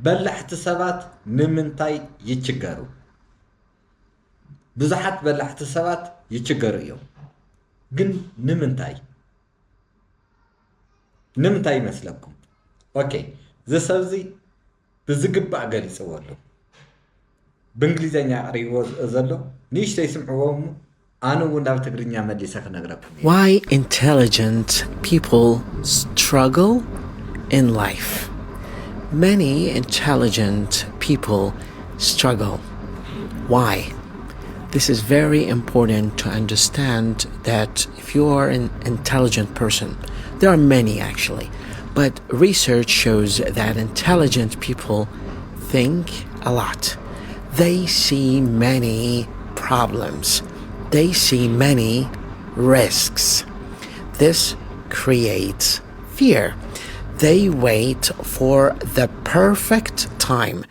በላሕቲ ሰባት ንምንታይ ይችገሩ ብዙሓት በላሕቲ ሰባት ይችገሩ እዮም ግን ንምንታይ ይመስለኩም ኦኬ ዘሰብዚ ብዝግባእ ገሊጽዎ ኣሎ በእንግሊዘኛ ቀሪቦ ዘሎ ንእሽተይ ስምዕዎም ኣነ እውን ናብ ትግርኛ መሊሰ ክነግረኩም Why intelligent people struggle in life. Many intelligent people struggle. Why? This is very important to understand that if you are an intelligent person, there are many actually, but research shows that intelligent people think a lot. They see many problems. They see many risks. This creates fear. They wait for the perfect time.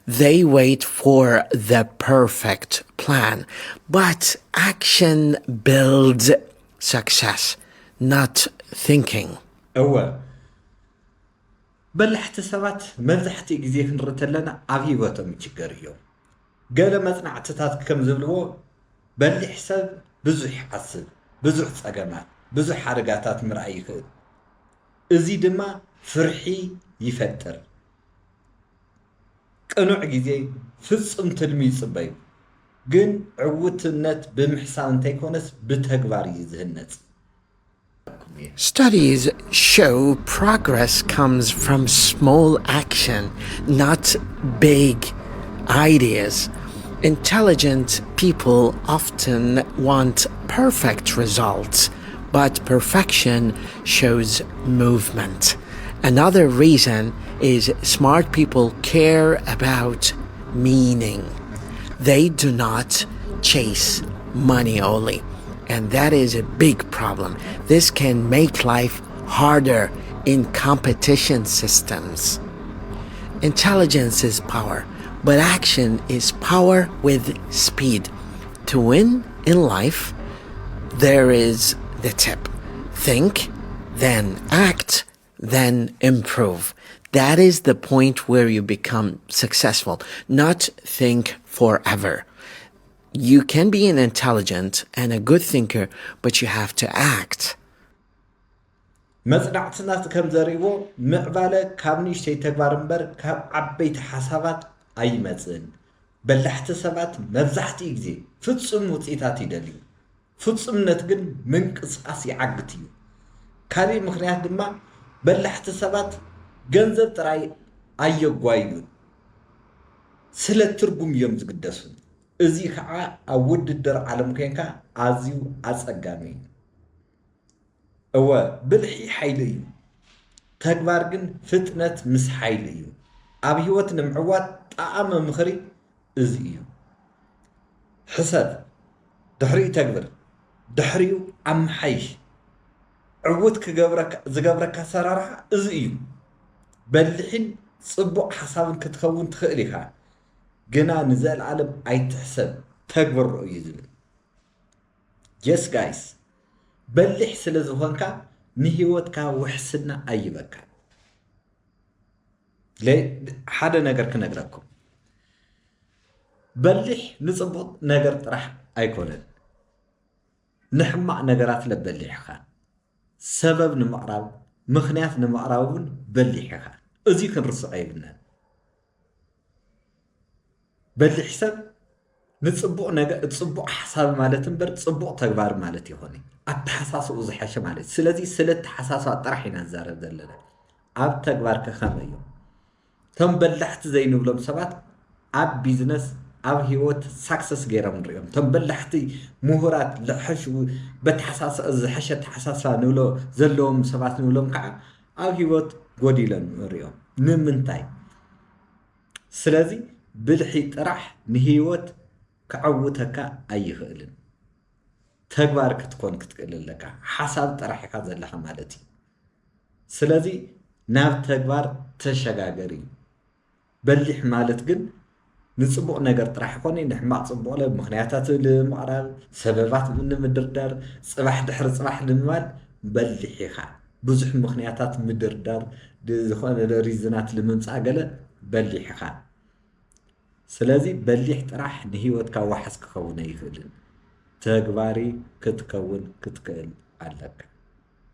They wait for the perfect plan. But action builds success, not thinking. እወ በላሕቲ ሰባት መብዛሕትኡ ግዜ ክንርኢ ከለና ኣብ ሂወቶም ይችገር እዮም ገለ መጽናዕትታት ከም ዝብልዎ በሊሕ ሰብ ብዙሕ ይሓስብ ብዙሕ ጸገማት ብዙሕ ሓደጋታት ምርኣይ ይኽእል እዚ ድማ ፍርሒ ይፈጥር ቅኑዕ ግዜ ፍጹም ትልሚ ይጽበዩ ግን ዕውትነት ብምሕሳብ እንተይኮነስ ብተግባር እዩ ዝህነጽ Studies show progress comes from small action, not big ideas. Intelligent people often want perfect results, but perfection shows movement. Another reason is smart people care about meaning. They do not chase money only. And that is a big problem. This can make life harder in competition systems. Intelligence is power, but action is power with speed. To win in life, there is the tip. Think, then act, then improve. That is the point where you become successful, not think forever. You can be an intelligent and a good thinker, but you have to act. መጽናዕትናት ከም ዘሪቦ ምዕባለ ካብ ንእሽተይ ተግባር እምበር ካብ ዓበይቲ ሓሳባት ኣይመጽን በላሕቲ ሰባት መብዛሕትኡ ግዜ ፍጹም ውጽኢታት ይደልዩ ፍጹምነት ግን ምንቅስቓስ ይዓግት እዩ ካልእ ምኽንያት ድማ በላሕቲ ሰባት ገንዘብ ጥራይ ኣየጓዩን ስለ ትርጉም እዮም ዝግደሱ እዚ ከዓ ኣብ ውድድር ዓለም ኮንካ ኣዝዩ ኣጸጋሚ እዩ እወ ብልሒ ሓይሊ እዩ ተግባር ግን ፍጥነት ምስ ሓይሊ እዩ ኣብ ህይወት ንምዕዋት ጣዕመ ምኽሪ እዚ እዩ ሕሰብ ድሕሪኡ ተግብር ድሕሪኡ ኣመሓይሽ ዕውት ዝገብረካ ሰራርሓ እዚ እዩ በልሕን ጽቡቕ ሓሳብን ክትኸውን ትኽእል ኢኻ ግና ንዘለዓለም ኣይትሕሰብ ተግብሮ እዩ ዝብል yes guys በልሕ ስለ ዝኾንካ ንህይወትካ ውሕስና ኣይበካ ሓደ ነገር ክነግረኩም በልሕ ንጽቡቕ ነገር ጥራሕ ኣይኮነን ንሕማቕ ነገራት ለበልሕ ኢኻ ሰበብ ንምቕራብ ምኽንያት ንምቕራብ እውን በልሕ ኢኻ እዚ ክንርስቕ ኣይብልናን በልሕ ሰብ ንጽቡቕ ነገር ጽቡቕ ሓሳብ ማለት እምበር ጽቡቕ ተግባር ማለት ይኾን ኣተሓሳስኡ ዝሓሸ ማለት ስለዚ ስለ ተሓሳስባ ጥራሕ ኢና ንዛረብ ዘለና ኣብ ተግባር ከመይ እዩ ቶም በላሕቲ ዘይንብሎም ሰባት ኣብ ቢዝነስ ኣብ ህይወት ሳክሰስ ገይሮም ንሪኦም ቶም በላሕቲ ምሁራት ልሕሹ በተሓሳስባ ዝሓሸ ተሓሳስባ ንብሎ ዘለዎም ሰባት ንብሎም ከዓ ኣብ ህይወት ጎዲሎም ንሪኦም ንምንታይ ስለዚ ብልሒ ጥራሕ ንህይወት ክዓውተካ ኣይኽእልን ተግባር ክትኮን ክትክእል ኣለካ ሓሳብ ጥራሕ ኢኻ ዘለኻ ማለት እዩ ስለዚ ናብ ተግባር ተሸጋገር እዩ በሊሕ ማለት ግን ንጽቡቕ ነገር ጥራሕ ይኾነ ንሕማቕ ጽቡቕ ለ ምኽንያታት ንምቕራብ ሰበባት ንምድርዳር ጽባሕ ድሕሪ ጽባሕ ንምባል በሊሕ ኢኻ ብዙሕ ምኽንያታት ምድርዳር ዝኾነ ሪዝናት ንምምጻእ ገለ በሊሕ ኢኻ ስለዚ በሊሕ ጥራሕ ንህይወትካ ዋሕስ ክኸውን ኣይኽእልን ተግባሪ ክትከውን ክትክእል ኣለካ